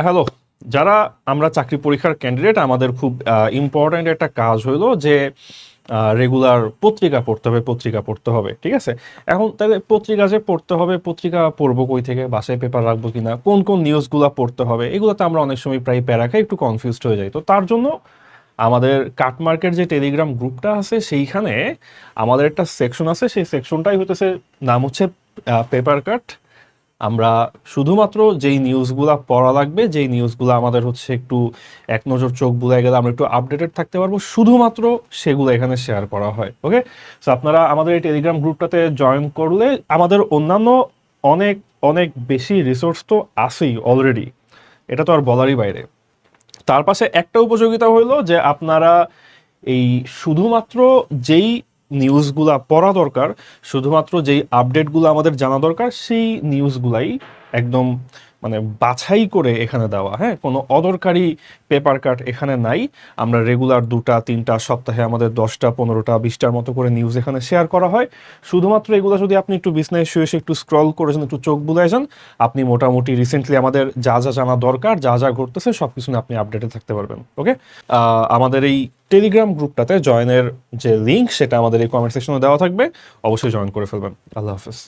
Hello, যারা আমরা চাকরি পরীক্ষার ক্যান্ডিডেট, আমাদের খুব ইম্পর্ট্যান্ট একটা কাজ হলো যে রেগুলার পত্রিকা পড়তে হবে, ঠিক আছে? এখন তাহলে পত্রিকা যে পড়তে হবে, পত্রিকা পড়বো কই থেকে, বাসায় পেপার রাখবো কিনা, কোন কোন নিউজগুলো পড়তে হবে, এগুলোতে আমরা অনেক সময় প্রায় প্যারা খাই, একটু কনফিউজড হয়ে যাই। তো তার জন্য আমাদের কাটমার্কের যে টেলিগ্রাম গ্রুপটা আছে সেইখানে আমাদের একটা সেকশন আছে, সেই সেকশনটাই হতেছে, নাম হচ্ছে পেপার কাট। আমরা শুধুমাত্র যেই নিউজগুলা পড়া লাগবে, যেই নিউজগুলো আমাদের হচ্ছে একটু এক নজর চোখ বুলায় গেলে আমরা একটু আপডেটেড থাকতে পারবো, শুধুমাত্র সেগুলো এখানে শেয়ার করা হয়। ওকে, সো আপনারা আমাদের এই টেলিগ্রাম গ্রুপটাতে জয়েন করলে আমাদের অন্যান্য অনেক অনেক বেশি রিসোর্স তো আছেই অলরেডি, এটা তো আর বলারই বাইরে। তার পাশে একটা উপযোগিতা হইলো যে আপনারা এই শুধুমাত্র যেই নিউজগুলা পড়া দরকার, শুধুমাত্র যেই আপডেটগুলো আমাদের জানা দরকার, সেই নিউজগুলাই একদম মানে বাছাই করে এখানে দেওয়া। হ্যাঁ, কোনো অদরকারি পেপার কাট এখানে নাই। আমরা রেগুলার 2টা 3টা, সপ্তাহে আমাদের 10টা 15টা 20টার মতো করে নিউজ এখানে শেয়ার করা হয়। শুধুমাত্র এগুলো যদি আপনি একটু বিছনায় শুয়ে শুয়ে একটু স্ক্রল করেছেন, একটু চোখ বুলায় যান, আপনি মোটামুটি রিসেন্টলি আমাদের যা যা জানা দরকার, যা যা ঘটতেছে সব কিছু নিয়ে আপনি আপডেটে থাকতে পারবেন। ওকে, আমাদের এই টেলিগ্রাম গ্রুপটাতে জয়েনের যে লিঙ্ক, সেটা আমাদের এই কমেন্ট সেকশনে দেওয়া থাকবে, অবশ্যই জয়েন করে ফেলবেন। আল্লাহ হাফেজ।